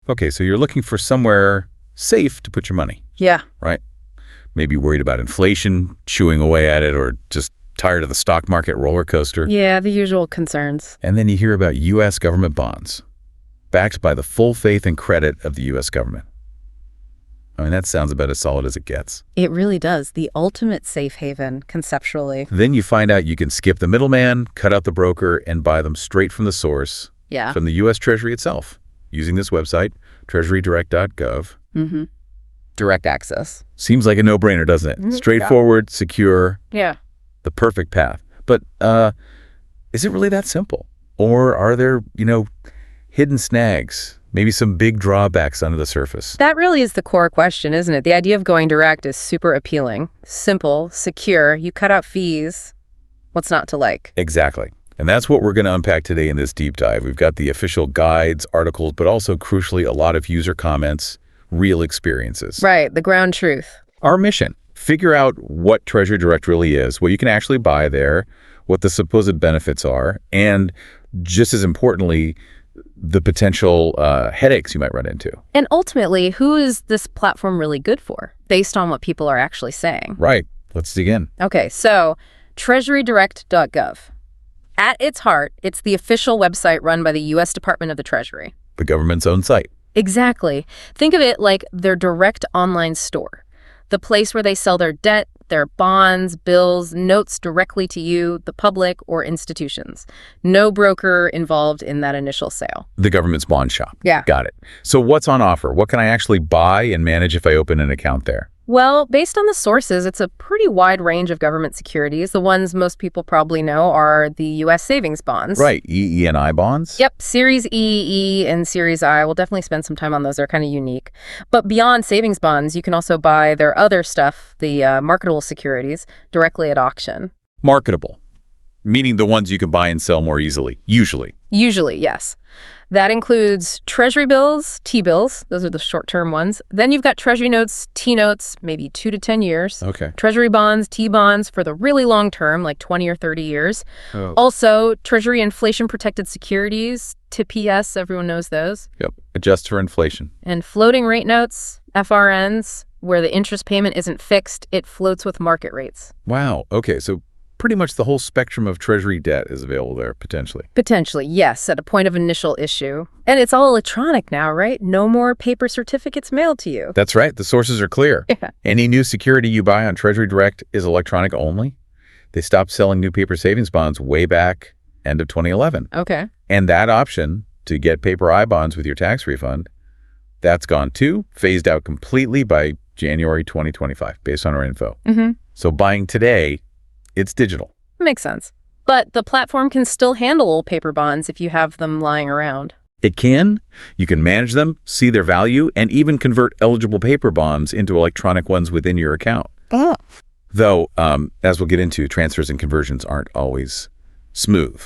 Okay, so you're looking for somewhere safe to put your money, Yeah. right? Maybe worried about inflation, chewing away at it, or just tired of the stock market roller coaster. Yeah, the usual concerns. And then you hear about U.S. government bonds, backed by the full faith and credit of the U.S. government. I mean, that sounds about as solid as it gets. It really does. The ultimate safe haven, conceptually. Then you find out you can skip the middleman, cut out the broker, and buy them straight from the source, Yeah. from the U.S. Treasury itself, using this website, TreasuryDirect.gov. Mm-hmm. Direct access. Seems like a no-brainer, doesn't it? Straightforward, secure, Yeah. the perfect path. But is it really that simple? Or are there, hidden snags, maybe some big drawbacks under the surface? That really is the core question, isn't it? The idea of going direct is super appealing. Simple, secure, you cut out fees. What's not to like? Exactly. And that's what we're going to unpack today in this deep dive. We've got the official guides, articles, but also, crucially, a lot of user comments, real experiences. Right, the ground truth. Our mission, figure out what Treasury Direct really is, what you can actually buy there, what the supposed benefits are, and just as importantly, the potential headaches you might run into. And ultimately, who is this platform really good for, based on what people are actually saying? Right. Let's dig in. Okay, so TreasuryDirect.gov. At its heart, it's the official website run by the U.S. Department of the Treasury. The government's own site. Exactly. Think of it like their direct online store, the place where they sell their debt, their bonds, bills, notes directly to you, the public, or institutions. No broker involved in that initial sale. The government's bond shop. Yeah. Got it. So what's on offer? What can I actually buy and manage if I open an account there? Well, based on the sources, it's a pretty wide range of government securities. The ones most people probably know are the U.S. savings bonds. Right. EE and I bonds? Yep. Series E, and Series I. We'll definitely spend some time on those. They're kind of unique. But beyond savings bonds, you can also buy their other stuff, the marketable securities, directly at auction. Marketable, meaning the ones you can buy and sell more easily, usually. Usually, yes. That includes Treasury bills, T-bills. Those are the short-term ones. Then you've got Treasury notes, T-notes, maybe 2 to 10 years. Okay. Treasury bonds, T-bonds for the really long term, like 20 or 30 years. Oh. Also, Treasury inflation-protected securities, TPS, everyone knows those. Yep. Adjust for inflation. And floating rate notes, FRNs, where the interest payment isn't fixed, it floats with market rates. Wow. Okay. So pretty much the whole spectrum of Treasury debt is available there, potentially. Potentially, yes, at a point of initial issue. And it's all electronic now, right? No more paper certificates mailed to you. That's right. The sources are clear. Yeah. Any new security you buy on Treasury Direct is electronic only. They stopped selling new paper savings bonds way back end of 2011. Okay. And that option to get paper I bonds with your tax refund, that's gone too, phased out completely by January 2025, based on our info. Mm-hmm. So buying today, it's digital. Makes sense. But the platform can still handle old paper bonds if you have them lying around. It can. You can manage them, see their value, and even convert eligible paper bonds into electronic ones within your account. Oh. Though, as we'll get into, transfers and conversions aren't always smooth.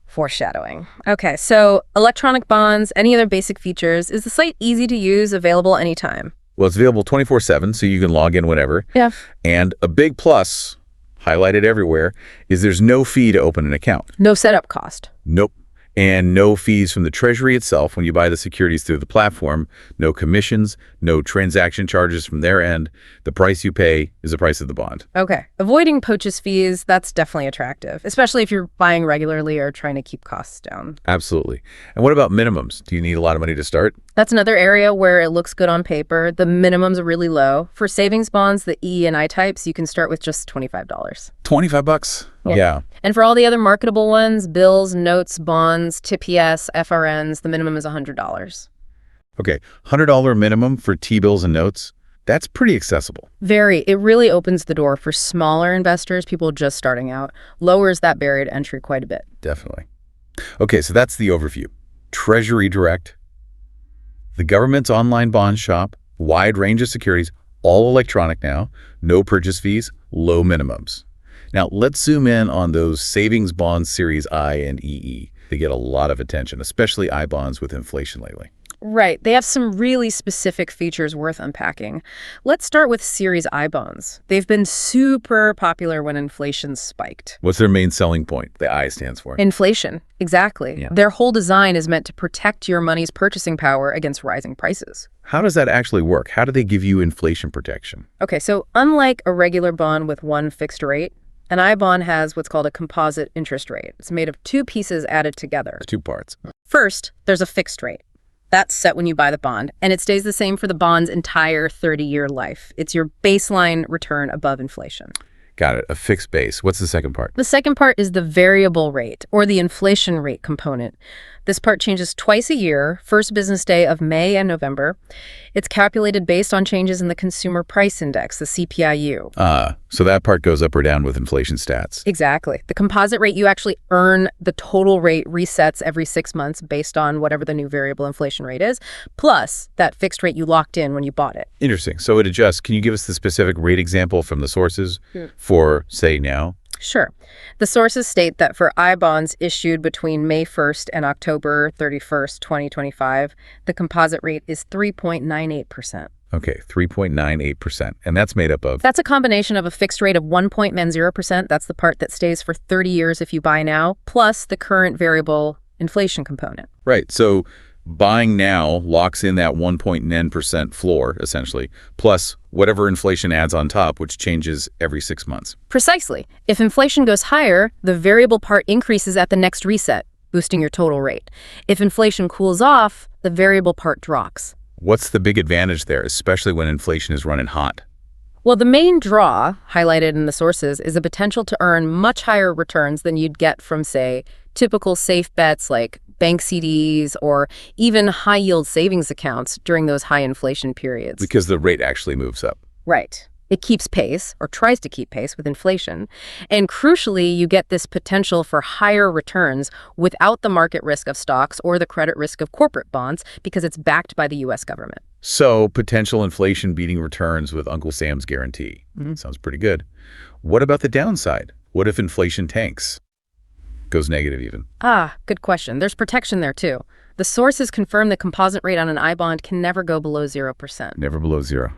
Foreshadowing. Okay, so electronic bonds, any other basic features. Is the site easy to use, available anytime? Well, it's available 24/7, so you can log in whenever. Yeah. And a big plus, highlighted everywhere, is there's no fee to open an account. No setup cost. Nope. And no fees from the Treasury itself when you buy the securities through the platform. No commissions, no transaction charges from their end. The price you pay is the price of the bond. Okay. Avoiding purchase fees, that's definitely attractive, especially if you're buying regularly or trying to keep costs down. Absolutely. And what about minimums? Do you need a lot of money to start? That's another area where it looks good on paper. The minimums are really low. For savings bonds, the E and I types, you can start with just $25. $25? Yeah. And for all the other marketable ones, bills, notes, bonds, TPS, FRNs, the minimum is $100. Okay, $100 minimum for T-bills and notes. That's pretty accessible. Very. It really opens the door for smaller investors, people just starting out. Lowers that barrier to entry quite a bit. Definitely. Okay, so that's the overview. Treasury Direct, the government's online bond shop, wide range of securities, all electronic now, no purchase fees, low minimums. Now, let's zoom in on those savings bonds Series I and EE. They get a lot of attention, especially I bonds with inflation lately. Right. They have some really specific features worth unpacking. Let's start with Series I bonds. They've been super popular when inflation spiked. What's their main selling point? The I stands for. Inflation, exactly. Yeah. Their whole design is meant to protect your money's purchasing power against rising prices. How does that actually work? How do they give you inflation protection? Okay, so unlike a regular bond with one fixed rate, an I bond has what's called a composite interest rate. It's made of two pieces added together. Two parts. First, there's a fixed rate. That's set when you buy the bond, and it stays the same for the bond's entire 30-year life. It's your baseline return above inflation. Got it. A fixed base. What's the second part? The second part is the variable rate, or the inflation rate component. This part changes twice a year, first business day of May and November. It's calculated based on changes in the Consumer Price Index, the CPIU. So that part goes up or down with inflation stats. Exactly. The composite rate you actually earn, the total rate resets every 6 months based on whatever the new variable inflation rate is, plus that fixed rate you locked in when you bought it. Interesting. So it adjusts. Can you give us the specific rate example from the sources for, say, now? Sure. The sources state that for I bonds issued between May 1st and October 31st, 2025, the composite rate is 3.98%. Okay, 3.98%. And that's made up of? That's a combination of a fixed rate of 1.10%, that's the part that stays for 30 years if you buy now, plus the current variable inflation component. Right. So buying now locks in that 1.9% floor, essentially, plus whatever inflation adds on top, which changes every 6 months. Precisely. If inflation goes higher, the variable part increases at the next reset, boosting your total rate. If inflation cools off, the variable part drops. What's the big advantage there, especially when inflation is running hot? Well, the main draw, highlighted in the sources, is the potential to earn much higher returns than you'd get from, say, typical safe bets like bank CDs or even high-yield savings accounts during those high inflation periods. Because the rate actually moves up. Right. It keeps pace, or tries to keep pace, with inflation. And crucially, you get this potential for higher returns without the market risk of stocks or the credit risk of corporate bonds because it's backed by the U.S. government. So potential inflation beating returns with Uncle Sam's guarantee. Sounds pretty good. What about the downside? What if inflation tanks? Goes negative even. Good question. There's protection there, too. The sources confirm the composite rate on an I bond can never go below 0%. Never below zero.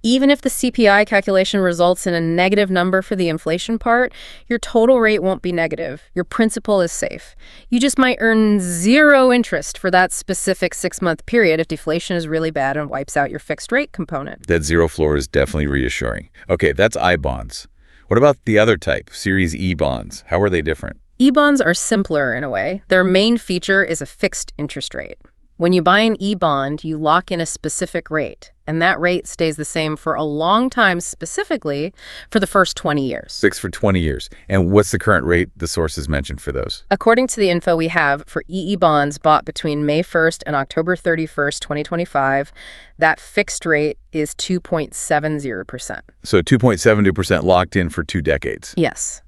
Even if the CPI calculation results in a negative number for the inflation part, your total rate won't be negative. Your principal is safe. You just might earn zero interest for that specific 6-month period if deflation is really bad and wipes out your fixed rate component. That zero floor is definitely reassuring. Okay, that's I bonds. What about the other type, Series E bonds? How are they different? E-bonds are simpler in a way. Their main feature is a fixed interest rate. When you buy an E-bond, you lock in a specific rate, and that rate stays the same for a long time, specifically for the first 20 years. Fixed for 20 years. And what's the current rate the sources mentioned for those? According to the info we have, for EE bonds bought between May 1st and October 31st, 2025, that fixed rate is 2.70%. So 2.72% locked in for 2 decades. Yes.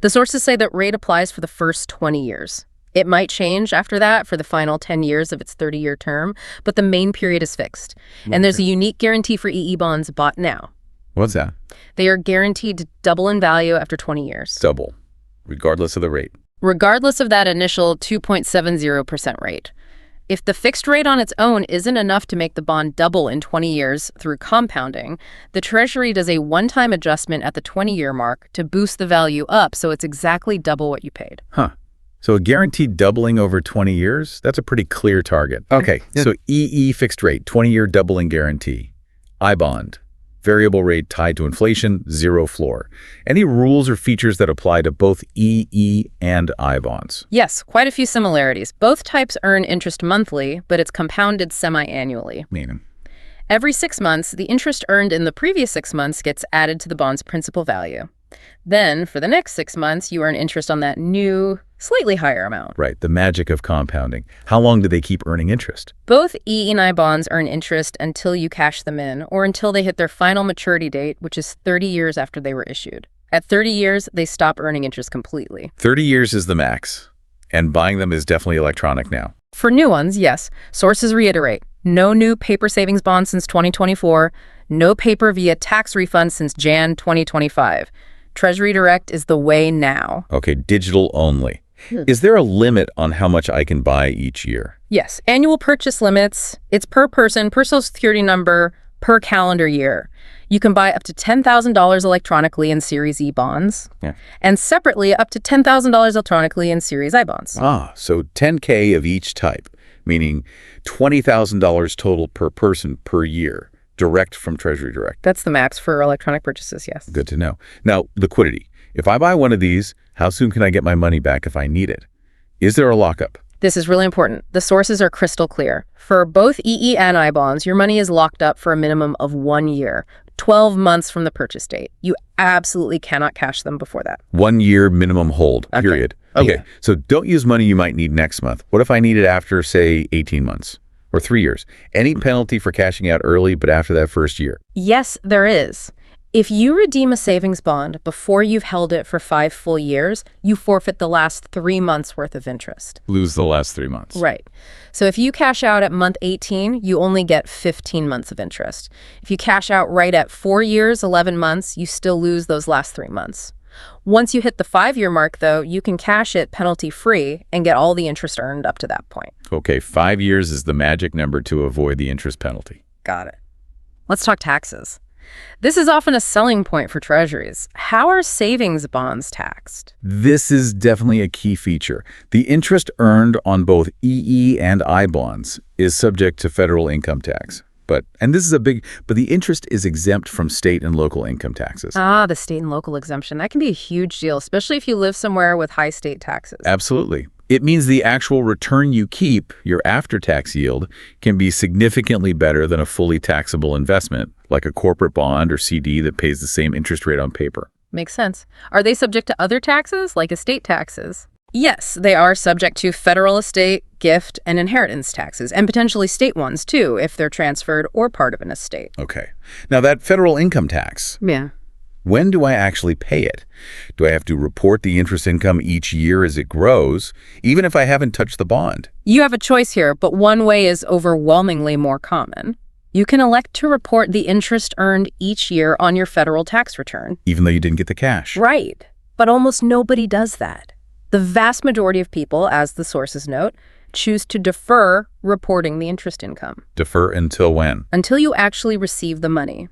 The sources say that rate applies for the first 20 years. It might change after that for the final 10 years of its 30-year term, but the main period is fixed. And there's a unique guarantee for EE bonds bought now. What's that? They are guaranteed to double in value after 20 years. Double, regardless of the rate. Regardless of that initial 2.70% rate. If the fixed rate on its own isn't enough to make the bond double in 20 years through compounding, the Treasury does a one-time adjustment at the 20-year mark to boost the value up so it's exactly double what you paid. Huh. So a guaranteed doubling over 20 years? That's a pretty clear target. Okay, so EE fixed rate, 20-year doubling guarantee. I bond, variable rate tied to inflation, zero floor. Any rules or features that apply to both EE and I bonds? Yes, quite a few similarities. Both types earn interest monthly, but it's compounded semi-annually. Meaning? Every 6 months, the interest earned in the previous 6 months gets added to the bond's principal value. Then, for the next 6 months, you earn interest on that new, slightly higher amount. Right, the magic of compounding. How long do they keep earning interest? Both E and I bonds earn interest until you cash them in, or until they hit their final maturity date, which is 30 years after they were issued. At 30 years, they stop earning interest completely. 30 years is the max, and buying them is definitely electronic now. For new ones, yes. Sources reiterate, no new paper savings bonds since 2024, no paper via tax refund since Jan 2025. Treasury Direct is the way now. Okay, digital only. Is there a limit on how much I can buy each year? Yes, annual purchase limits. It's per person, per social security number, per calendar year. You can buy up to $10,000 electronically in Series E bonds, and separately up to $10,000 electronically in Series I bonds. Ah, so 10K of each type, meaning $20,000 total per person per year, direct from Treasury Direct. That's the max for electronic purchases, yes. Good to know. Now, liquidity. If I buy one of these, how soon can I get my money back if I need it? Is there a lockup? This is really important. The sources are crystal clear. For both EE and I bonds, your money is locked up for a minimum of 1 year, 12 months from the purchase date. You absolutely cannot cash them before that. 1 year minimum hold, period. Okay, Yeah. so don't use money you might need next month. What if I need it after, say, 18 months or 3 years? Any penalty for cashing out early, but after that first year? Yes, there is. If you redeem a savings bond before you've held it for 5 full years, you forfeit the last 3 months worth of interest. Lose the last 3 months. Right. So if you cash out at month 18, you only get 15 months of interest. If you cash out right at 4 years, 11 months, you still lose those last 3 months. Once you hit the 5-year mark, though, you can cash it penalty-free and get all the interest earned up to that point. Okay, 5 years is the magic number to avoid the interest penalty. Got it. Let's talk taxes. This is often a selling point for treasuries. How are savings bonds taxed? This is definitely a key feature. The interest earned on both EE and I bonds is subject to federal income tax. But the interest is exempt from state and local income taxes. Ah, the state and local exemption. That can be a huge deal, especially if you live somewhere with high state taxes. Absolutely. It means the actual return you keep, your after-tax yield, can be significantly better than a fully taxable investment, like a corporate bond or CD that pays the same interest rate on paper. Makes sense. Are they subject to other taxes, like estate taxes? Yes, they are subject to federal estate, gift, and inheritance taxes, and potentially state ones, too, if they're transferred or part of an estate. Okay. Now, that federal income tax, Yeah. when do I actually pay it? Do I have to report the interest income each year as it grows, even if I haven't touched the bond? You have a choice here, but one way is overwhelmingly more common. You can elect to report the interest earned each year on your federal tax return. Even though you didn't get the cash. Right. But almost nobody does that. The vast majority of people, as the sources note, choose to defer reporting the interest income. Defer until when? Until you actually receive the money.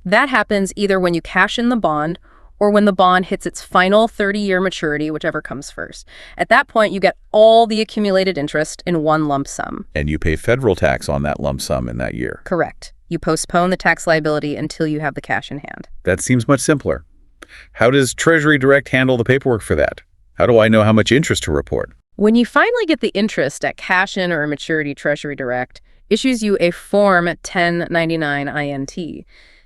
That happens either when you cash in the bond or when the bond hits its final 30-year maturity, whichever comes first. At that point, you get all the accumulated interest in one lump sum. And you pay federal tax on that lump sum in that year. Correct. You postpone the tax liability until you have the cash in hand. That seems much simpler. How does Treasury Direct handle the paperwork for that? How do I know how much interest to report? When you finally get the interest at cash-in or maturity, Treasury Direct issues you a Form 1099 INT.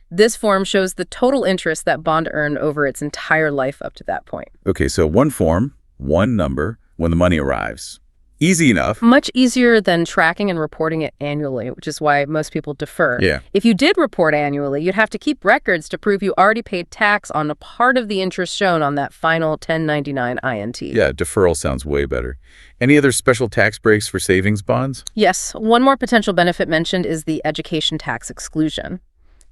This form shows the total interest that bond earned over its entire life up to that point. Okay, so one form, one number, when the money arrives. Easy enough. Much easier than tracking and reporting it annually, which is why most people defer. Yeah. If you did report annually, you'd have to keep records to prove you already paid tax on a part of the interest shown on that final 1099 INT. Yeah, deferral sounds way better. Any other special tax breaks for savings bonds? Yes, one more potential benefit mentioned is the education tax exclusion.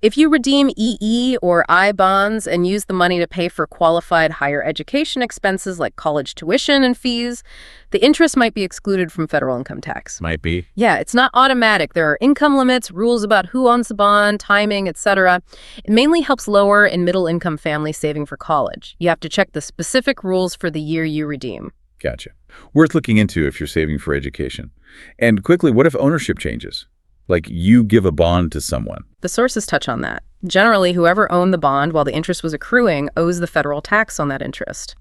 If you redeem EE or I bonds and use the money to pay for qualified higher education expenses like college tuition and fees, the interest might be excluded from federal income tax. Might be. Yeah, it's not automatic. There are income limits, rules about who owns the bond, timing, etc. It mainly helps lower and middle-income families saving for college. You have to check the specific rules for the year you redeem. Gotcha. Worth looking into if you're saving for education. And quickly, what if ownership changes? Like you give a bond to someone. The sources touch on that. Generally, whoever owned the bond while the interest was accruing owes the federal tax on that interest.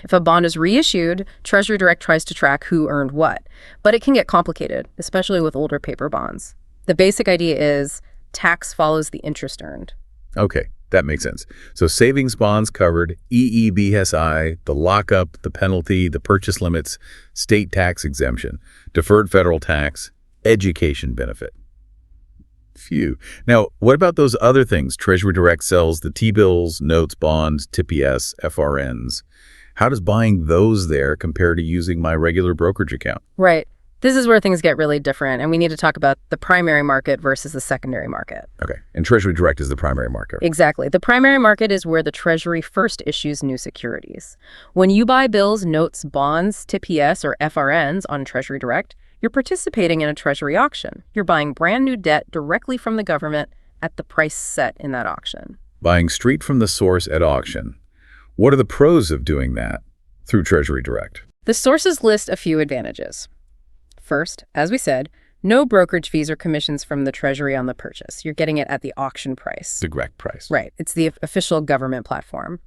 If a bond is reissued, Treasury Direct tries to track who earned what. But it can get complicated, especially with older paper bonds. The basic idea is tax follows the interest earned. Okay, that makes sense. So savings bonds covered, EEBSI, the lockup, the penalty, the purchase limits, state tax exemption, deferred federal tax, education benefit. Phew. Now, what about those other things? Treasury Direct sells the T-bills, notes, bonds, TPS, FRNs. How does buying those there compare to using my regular brokerage account? Right. This is where things get really different, and we need to talk about the primary market versus the secondary market. Okay. And Treasury Direct is the primary market. Exactly. The primary market is where the Treasury first issues new securities. When you buy bills, notes, bonds, TPS, or FRNs on Treasury Direct, You're participating in a Treasury auction. You're buying brand new debt directly from the government at the price set in that auction. Buying straight from the source at auction. What are the pros of doing that through Treasury Direct? The sources list a few advantages. First, as we said, no brokerage fees or commissions from the Treasury on the purchase. You're getting it at the auction price. The correct price. Right. It's the official government platform.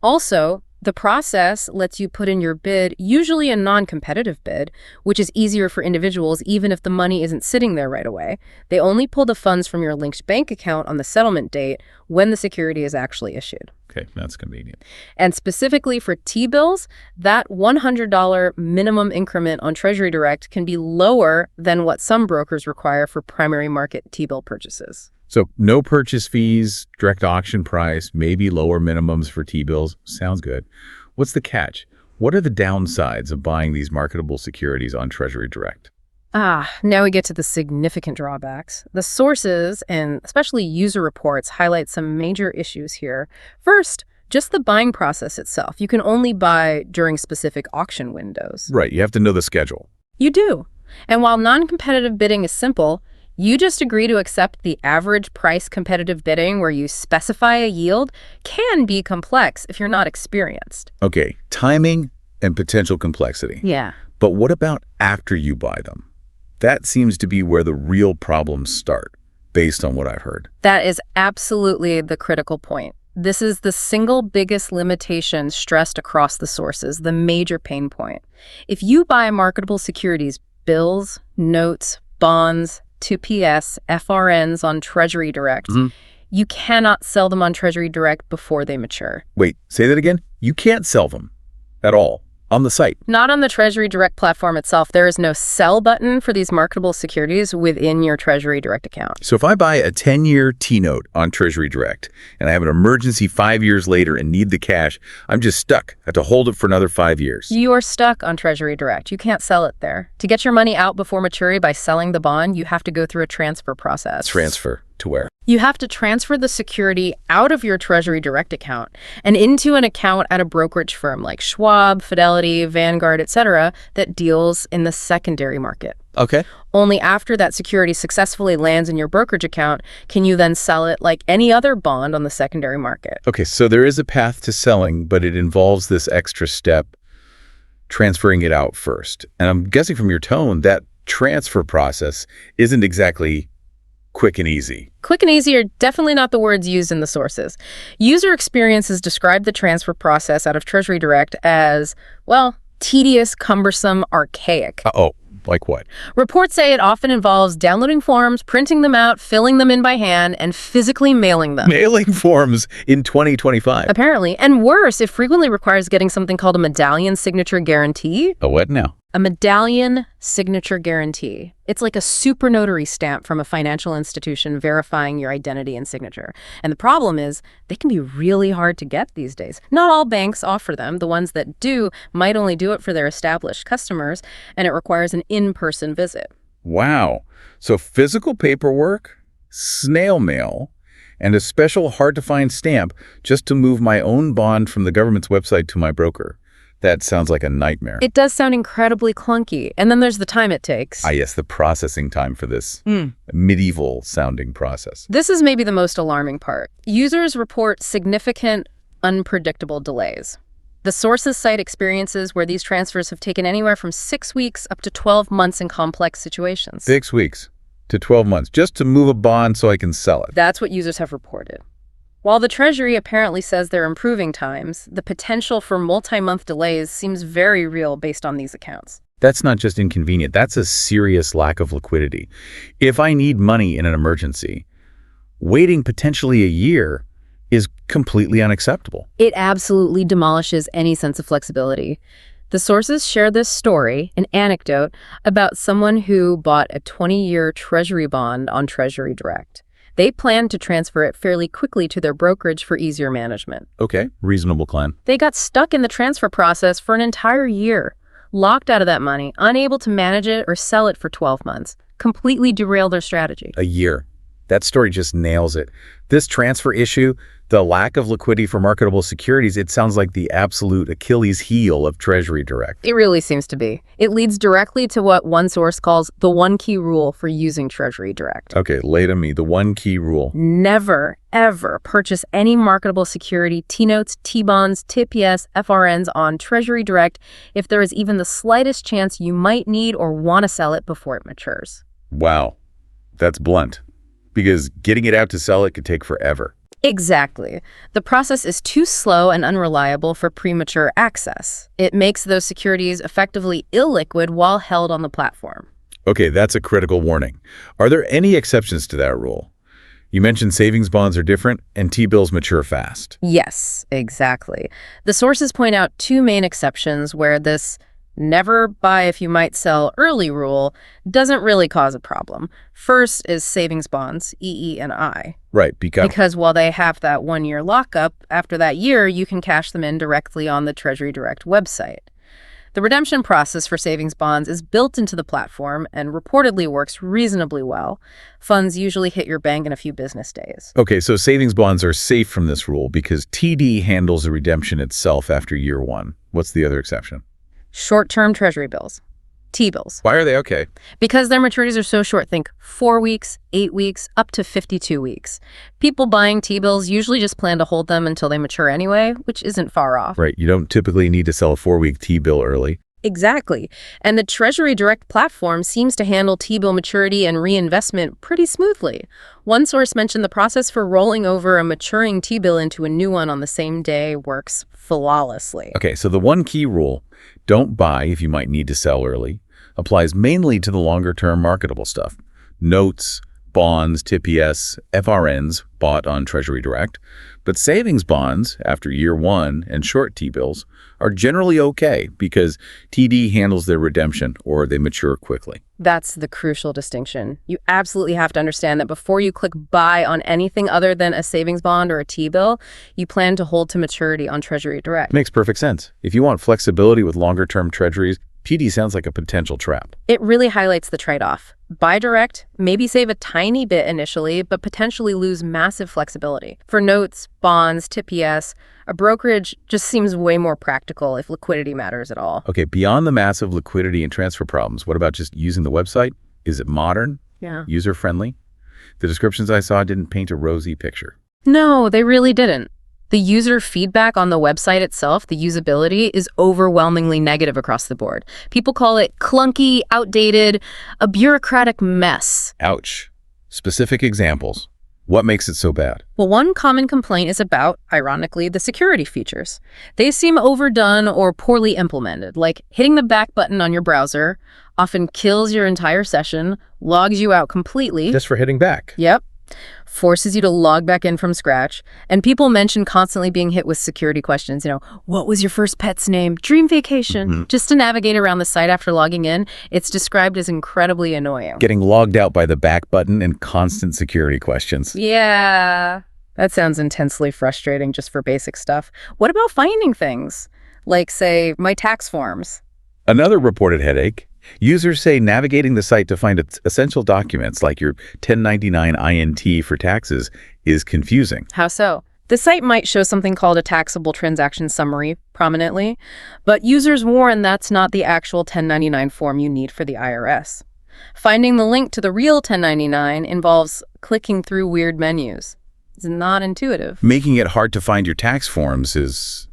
Also, the process lets you put in your bid, usually a non-competitive bid, which is easier for individuals even if the money isn't sitting there right away. They only pull the funds from your linked bank account on the settlement date when the security is actually issued. Okay, that's convenient. And specifically for T-bills, that $100 minimum increment on Treasury Direct can be lower than what some brokers require for primary market T-bill purchases. So no purchase fees, direct auction price, maybe lower minimums for T-bills. Sounds good. What's the catch? What are the downsides of buying these marketable securities on Treasury Direct? Now we get to the significant drawbacks. The sources, and especially user reports, highlight some major issues here. First, just the buying process itself. You can only buy during specific auction windows. Right, you have to know the schedule. You do. And while non-competitive bidding is simple, you just agree to accept the average price competitive bidding where you specify a yield can be complex if you're not experienced. Okay, timing and potential complexity. Yeah. But what about after you buy them? That seems to be where the real problems start, based on what I've heard. That is absolutely the critical point. This is the single biggest limitation stressed across the sources, the major pain point. If you buy marketable securities, bills, notes, bonds, 2PS, FRNs on Treasury Direct, you cannot sell them on Treasury Direct before they mature. Wait, say that again? You can't sell them at all on the site. Not on the Treasury Direct platform itself. There is no sell button for these marketable securities within your Treasury Direct account. So if I buy a 10-year T-note on Treasury Direct and I have an emergency 5 years later and need the cash, I'm just stuck. I have to hold it for another 5 years. You are stuck on Treasury Direct. You can't sell it there. To get your money out before maturity by selling the bond, you have to go through a transfer process. Transfer to where? You have to transfer the security out of your Treasury Direct account and into an account at a brokerage firm like Schwab, Fidelity, Vanguard, etc. that deals in the secondary market. Okay. Only after that security successfully lands in your brokerage account can you then sell it like any other bond on the secondary market. Okay, so there is a path to selling, but it involves this extra step, transferring it out first. And I'm guessing from your tone that transfer process isn't exactly quick and easy. Quick and easy are definitely not the words used in the sources. User experiences describe the transfer process out of Treasury Direct as, well, tedious, cumbersome, archaic. Uh-oh, like what? Reports say it often involves downloading forms, printing them out, filling them in by hand, and physically mailing them. Mailing forms in 2025. Apparently. And worse, it frequently requires getting something called a medallion signature guarantee. A what now? A medallion signature guarantee. It's like a super notary stamp from a financial institution verifying your identity and signature. And the problem is they can be really hard to get these days. Not all banks offer them. The ones that do might only do it for their established customers, and it requires an in-person visit. Wow. So physical paperwork, snail mail, and a special hard-to-find stamp just to move my own bond from the government's website to my broker. That sounds like a nightmare. It does sound incredibly clunky. And then there's the time it takes. Yes, the processing time for this medieval-sounding process. This is maybe the most alarming part. Users report significant, unpredictable delays. The sources cite experiences where these transfers have taken anywhere from 6 weeks up to 12 months in complex situations. 6 weeks to 12 months just to move a bond so I can sell it. That's what users have reported. While the Treasury apparently says they're improving times, the potential for multi-month delays seems very real based on these accounts. That's not just inconvenient. That's a serious lack of liquidity. If I need money in an emergency, waiting potentially a year is completely unacceptable. It absolutely demolishes any sense of flexibility. The sources share this story, an anecdote, about someone who bought a 20-year Treasury bond on Treasury Direct. They planned to transfer it fairly quickly to their brokerage for easier management. Okay, reasonable plan. They got stuck in the transfer process for an entire year, locked out of that money, unable to manage it or sell it for 12 months, completely derailed their strategy. A year. That story just nails it. This transfer issue, the lack of liquidity for marketable securities, it sounds like the absolute Achilles heel of Treasury Direct. It really seems to be. It leads directly to what one source calls the one key rule for using Treasury Direct. Okay, lay to me, the one key rule. Never, ever purchase any marketable security, T-notes, T-bonds, TPS, FRNs on Treasury Direct if there is even the slightest chance you might need or want to sell it before it matures. Wow, that's blunt. Because getting it out to sell it could take forever. Exactly. The process is too slow and unreliable for premature access. It makes those securities effectively illiquid while held on the platform. Okay, that's a critical warning. Are there any exceptions to that rule? You mentioned savings bonds are different and T-bills mature fast. Yes, exactly. The sources point out two main exceptions where this never buy if you might sell early rule doesn't really cause a problem. First is savings bonds, EE and I. Right, Because while they have that 1-year lockup, after that year, you can cash them in directly on the Treasury Direct website. The redemption process for savings bonds is built into the platform and reportedly works reasonably well. Funds usually hit your bank in a few business days. Okay, so savings bonds are safe from this rule because TD handles the redemption itself after year 1. What's the other exception? Short-term Treasury bills, T-bills. Why are they okay? Because their maturities are so short, think 4 weeks, 8 weeks, up to 52 weeks. People buying T-bills usually just plan to hold them until they mature anyway, which isn't far off. Right, you don't typically need to sell a 4-week T-bill early. Exactly. And the Treasury Direct platform seems to handle T-bill maturity and reinvestment pretty smoothly. One source mentioned the process for rolling over a maturing T-bill into a new one on the same day works flawlessly. Okay, so the one key rule, don't buy if you might need to sell early, applies mainly to the longer-term marketable stuff. Notes, bonds, TPS, FRNs bought on Treasury Direct. But savings bonds, after year 1, and short T-bills are generally okay because TD handles their redemption or they mature quickly. That's the crucial distinction. You absolutely have to understand that before you click buy on anything other than a savings bond or a T-bill, you plan to hold to maturity on Treasury Direct. Makes perfect sense. If you want flexibility with longer-term treasuries, TD sounds like a potential trap. It really highlights the trade-off. Buy direct, maybe save a tiny bit initially, but potentially lose massive flexibility. For notes, bonds, TPS, a brokerage just seems way more practical if liquidity matters at all. Okay, beyond the massive liquidity and transfer problems, what about just using the website? Is it modern? Yeah. User-friendly? The descriptions I saw didn't paint a rosy picture. No, they really didn't. The user feedback on the website itself, the usability, is overwhelmingly negative across the board. People call it clunky, outdated, a bureaucratic mess. Ouch. Specific examples. What makes it so bad? Well, one common complaint is about, ironically, the security features. They seem overdone or poorly implemented, like hitting the back button on your browser often kills your entire session, logs you out completely. Just for hitting back. Yep. Forces you to log back in from scratch. And people mention constantly being hit with security questions. What was your first pet's name? Dream vacation. Just to navigate around the site after logging in, it's described as incredibly annoying. Getting logged out by the back button and constant security questions. Yeah, that sounds intensely frustrating just for basic stuff. What about finding things? Like, say, my tax forms. Another reported headache. Users say navigating the site to find essential documents like your 1099 INT for taxes is confusing. How so? The site might show something called a taxable transaction summary prominently, but users warn that's not the actual 1099 form you need for the IRS. Finding the link to the real 1099 involves clicking through weird menus. It's not intuitive. Making it hard to find your tax forms is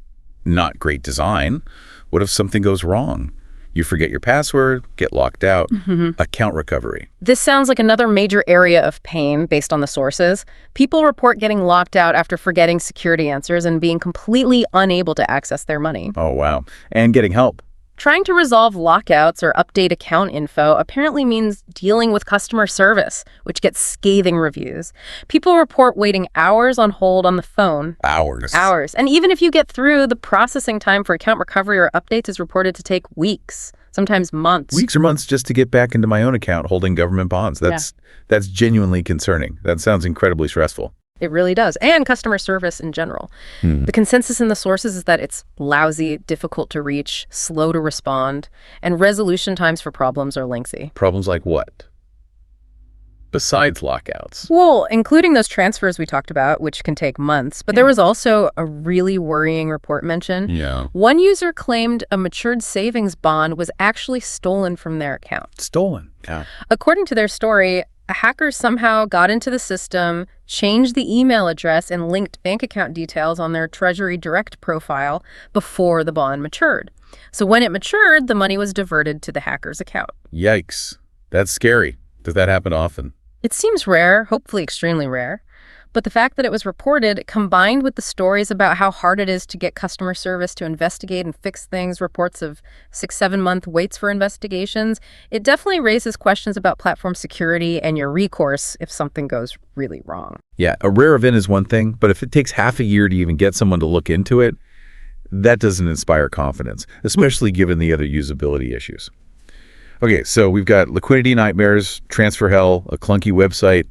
not great design. What if something goes wrong? You forget your password, get locked out, account recovery. This sounds like another major area of pain based on the sources. People report getting locked out after forgetting security answers and being completely unable to access their money. Oh, wow. And getting help. Trying to resolve lockouts or update account info apparently means dealing with customer service, which gets scathing reviews. People report waiting hours on hold on the phone. Hours. And even if you get through, the processing time for account recovery or updates is reported to take weeks, sometimes months. Weeks or months just to get back into my own account holding government bonds. That's genuinely concerning. That sounds incredibly stressful. It really does. And customer service in general. The consensus in the sources is that it's lousy, difficult to reach, slow to respond, and resolution times for problems are lengthy. Problems like what? besides lockouts? Well, including those transfers we talked about, which can take months. But there was also a really worrying report mention. Yeah. One user claimed a matured savings bond was actually stolen from their account. Stolen. Yeah. According to their story, a hacker somehow got into the system, changed the email address, and linked bank account details on their Treasury Direct profile before the bond matured. So when it matured, the money was diverted to the hacker's account. Yikes. That's scary. Does that happen often? It seems rare, hopefully extremely rare. But the fact that it was reported, combined with the stories about how hard it is to get customer service to investigate and fix things, reports of 6-7 month waits for investigations, it definitely raises questions about platform security and your recourse if something goes really wrong. Yeah, a rare event is one thing, but if it takes half a year to even get someone to look into it, that doesn't inspire confidence, especially given the other usability issues. Okay, so we've got liquidity nightmares, transfer hell, a clunky website,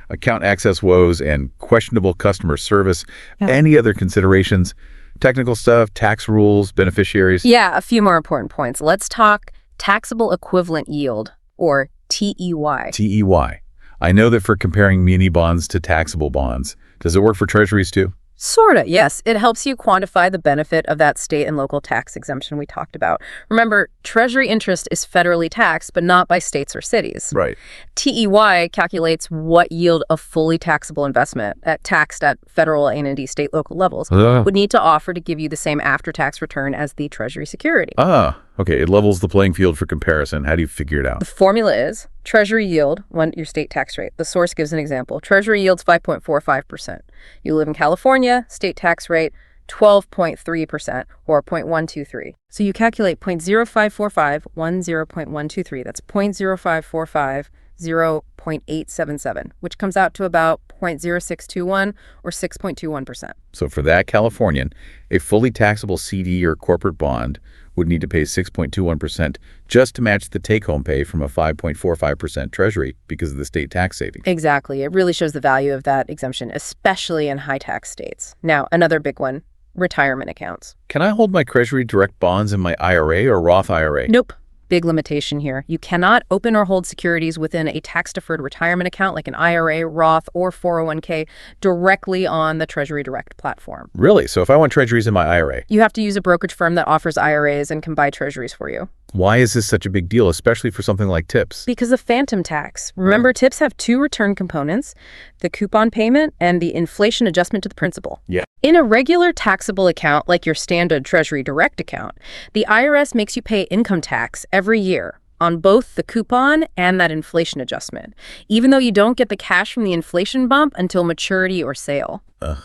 account access woes, and questionable customer service. Yeah. Any other considerations? Technical stuff, tax rules, beneficiaries? Yeah, a few more important points. Let's talk taxable equivalent yield, or TEY. TEY. I know that for comparing muni bonds to taxable bonds. Does it work for treasuries too? Sorta, yes. It helps you quantify the benefit of that state and local tax exemption we talked about. Remember, Treasury interest is federally taxed, but not by states or cities. Right. TEY calculates what yield a fully taxable investment, taxed at federal and state local levels, would need to offer to give you the same after-tax return as the Treasury security. Okay. It levels the playing field for comparison. How do you figure it out? The formula is Treasury yield, your state tax rate. The source gives an example. Treasury yields 5.45%. You live in California, state tax rate 12.3% or 0.123. So you calculate 0.0545, 10.123. That's 0.0545, 0.877, which comes out to about 0.0621 or 6.21%. So for that Californian, a fully taxable CD or corporate bond would need to pay 6.21% just to match the take-home pay from a 5.45% Treasury because of the state tax savings. Exactly. It really shows the value of that exemption, especially in high-tax states. Now, another big one, retirement accounts. Can I hold my Treasury Direct bonds in my IRA or Roth IRA? Nope. Big limitation here. You cannot open or hold securities within a tax-deferred retirement account like an IRA, Roth, or 401k directly on the Treasury Direct platform. Really? So if I want treasuries in my IRA? You have to use a brokerage firm that offers IRAs and can buy treasuries for you. Why is this such a big deal, especially for something like tips? Because of phantom tax. Remember, tips have two return components, the coupon payment and the inflation adjustment to the principal. Yeah. In a regular taxable account, like your standard Treasury Direct account, the IRS makes you pay income tax every year on both the coupon and that inflation adjustment, even though you don't get the cash from the inflation bump until maturity or sale. Ugh.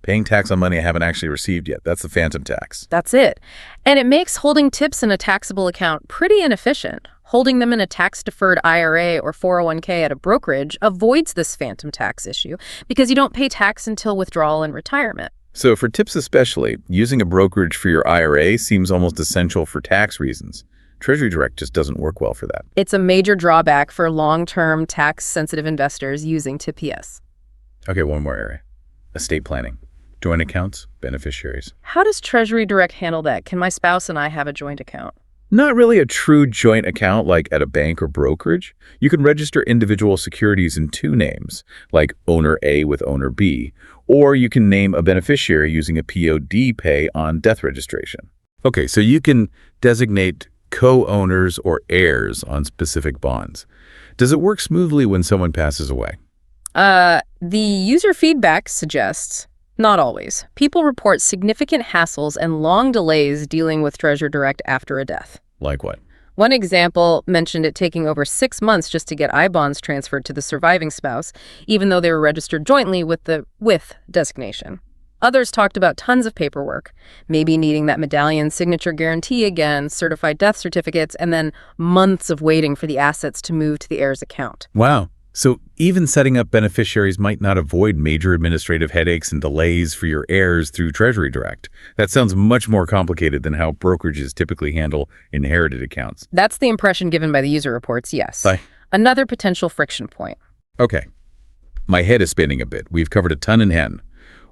Paying tax on money I haven't actually received yet. That's the phantom tax. That's it. And it makes holding tips in a taxable account pretty inefficient. Holding them in a tax-deferred IRA or 401k at a brokerage avoids this phantom tax issue because you don't pay tax until withdrawal and retirement. So for tips especially, using a brokerage for your IRA seems almost essential for tax reasons. Treasury Direct just doesn't work well for that. It's a major drawback for long-term tax-sensitive investors using TPS. Okay, one more area. Estate planning. Joint accounts, beneficiaries. How does Treasury Direct handle that? Can my spouse and I have a joint account? Not really a true joint account like at a bank or brokerage. You can register individual securities in two names, like owner A with owner B, or you can name a beneficiary using a POD pay on death registration. Okay, so you can designate co-owners or heirs on specific bonds. Does it work smoothly when someone passes away? The user feedback suggests not always. People report significant hassles and long delays dealing with Treasury Direct after a death. Like what? One example mentioned it taking over 6 months just to get I-bonds transferred to the surviving spouse, even though they were registered jointly with the with designation. Others talked about tons of paperwork, maybe needing that medallion signature guarantee again, certified death certificates, and then months of waiting for the assets to move to the heir's account. Wow. So even setting up beneficiaries might not avoid major administrative headaches and delays for your heirs through Treasury Direct. That sounds much more complicated than how brokerages typically handle inherited accounts. That's the impression given by the user reports, yes. Bye. Another potential friction point. Okay. My head is spinning a bit. We've covered a ton in hen.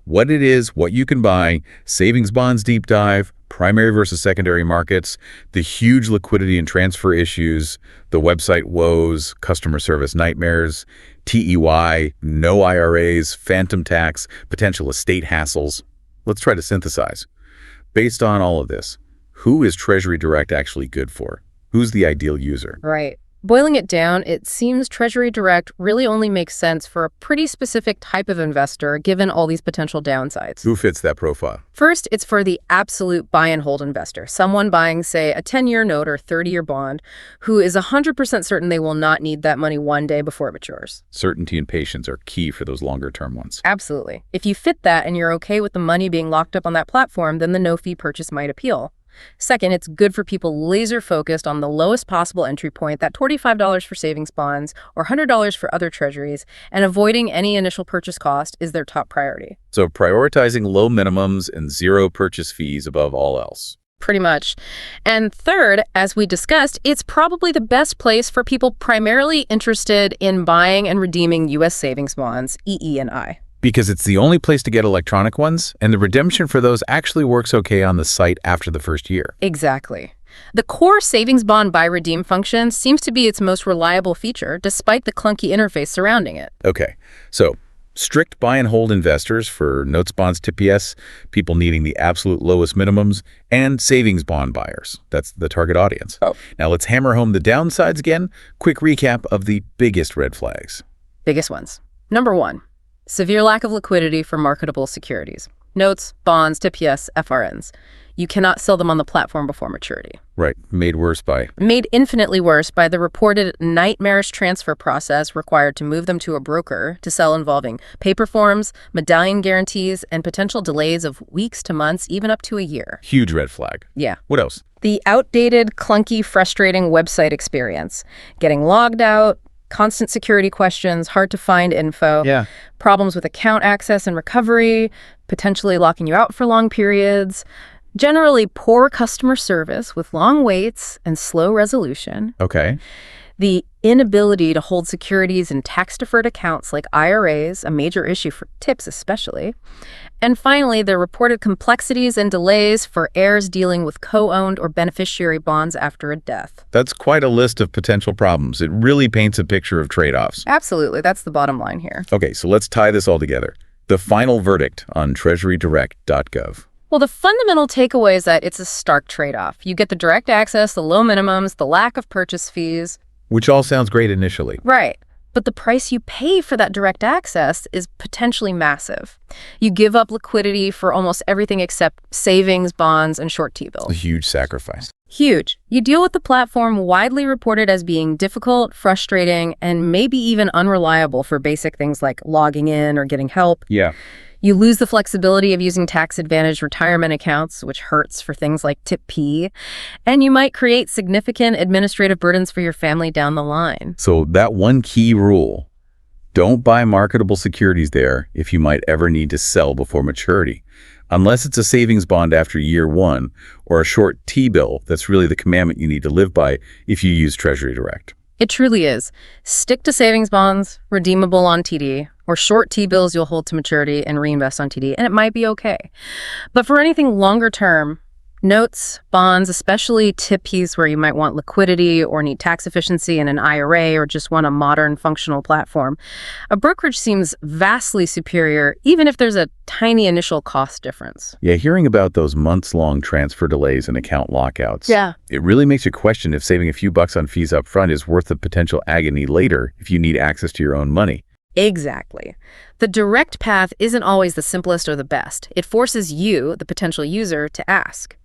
What it is, what you can buy, savings bonds deep dive, Primary versus secondary markets, the huge liquidity and transfer issues, the website woes, customer service nightmares, TEY, no IRAs, phantom tax, potential estate hassles. Let's try to synthesize. Based on all of this, who is Treasury Direct actually good for? Who's the ideal user? Right. Boiling it down, it seems Treasury Direct really only makes sense for a pretty specific type of investor given all these potential downsides. Who fits that profile? First, it's for the absolute buy and hold investor, someone buying, say, a 10-year note or 30-year bond who is 100% certain they will not need that money one day before it matures. Certainty and patience are key for those longer-term ones. Absolutely. If you fit that and you're okay with the money being locked up on that platform, then the no-fee purchase might appeal. Second, it's good for people laser-focused on the lowest possible entry point, that $45 for savings bonds or $100 for other treasuries, and avoiding any initial purchase cost is their top priority. So prioritizing low minimums and zero purchase fees above all else. Pretty much. And third, as we discussed, it's probably the best place for people primarily interested in buying and redeeming U.S. savings bonds, EE and I. Because it's the only place to get electronic ones, and the redemption for those actually works okay on the site after the first year. Exactly. The core savings bond buy redeem function seems to be its most reliable feature, despite the clunky interface surrounding it. Okay, so strict buy and hold investors for notes, bonds, TPS, people needing the absolute lowest minimums, and savings bond buyers. That's the target audience. Now let's hammer home the downsides again. Quick recap of the biggest red flags. Biggest ones. Number 1. Severe lack of liquidity for marketable securities. Notes, bonds, TPS, FRNs. You cannot sell them on the platform before maturity. Right, made worse by? Made infinitely worse by the reported nightmarish transfer process required to move them to a broker to sell, involving paper forms, medallion guarantees, and potential delays of weeks to months, even up to a year. Huge red flag. Yeah. What else? The outdated, clunky, frustrating website experience. Getting logged out, constant security questions, hard to find info, problems with account access and recovery, potentially locking you out for long periods, generally poor customer service with long waits and slow resolution. Okay. The inability to hold securities in tax-deferred accounts like IRAs, a major issue for TIPS especially. And finally, the reported complexities and delays for heirs dealing with co-owned or beneficiary bonds after a death. That's quite a list of potential problems. It really paints a picture of trade-offs. Absolutely. That's the bottom line here. Okay, so let's tie this all together. The final verdict on TreasuryDirect.gov. Well, the fundamental takeaway is that it's a stark trade-off. You get the direct access, the low minimums, the lack of purchase fees. Which all sounds great initially. Right. But the price you pay for that direct access is potentially massive. You give up liquidity for almost everything except savings, bonds, and short T-bills. A huge sacrifice. Huge. You deal with the platform widely reported as being difficult, frustrating, and maybe even unreliable for basic things like logging in or getting help. Yeah. You lose the flexibility of using tax-advantaged retirement accounts, which hurts for things like Tip P, and you might create significant administrative burdens for your family down the line. So that one key rule, don't buy marketable securities there if you might ever need to sell before maturity. Unless it's a savings bond after year 1 or a short T-bill, that's really the commandment you need to live by if you use Treasury Direct. It truly is. Stick to savings bonds, redeemable on TD, or short T-bills you'll hold to maturity and reinvest on TD, and it might be okay. But for anything longer term, notes, bonds, especially TIPs where you might want liquidity or need tax efficiency in an IRA or just want a modern functional platform, a brokerage seems vastly superior, even if there's a tiny initial cost difference. Yeah, hearing about those months-long transfer delays and account lockouts, it really makes you question if saving a few bucks on fees up front is worth the potential agony later if you need access to your own money. Exactly. The direct path isn't always the simplest or the best. It forces you, the potential user, to ask,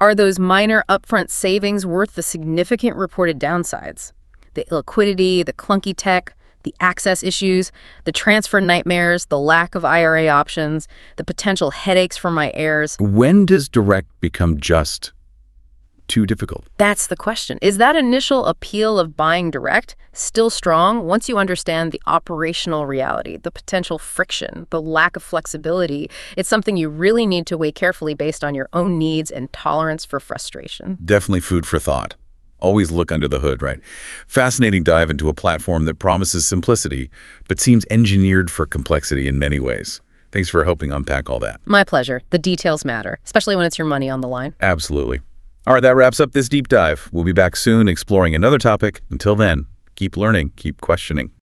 are those minor upfront savings worth the significant reported downsides? The illiquidity, the clunky tech, the access issues, the transfer nightmares, the lack of IRA options, the potential headaches for my heirs. When does direct become just too difficult? That's the question. Is that initial appeal of buying direct still strong once you understand the operational reality, the potential friction, the lack of flexibility? It's something you really need to weigh carefully based on your own needs and tolerance for frustration. Definitely food for thought. Always look under the hood, right? Fascinating dive into a platform that promises simplicity, but seems engineered for complexity in many ways. Thanks for helping unpack all that. My pleasure. The details matter, especially when it's your money on the line. Absolutely. All right, that wraps up this deep dive. We'll be back soon exploring another topic. Until then, keep learning, keep questioning.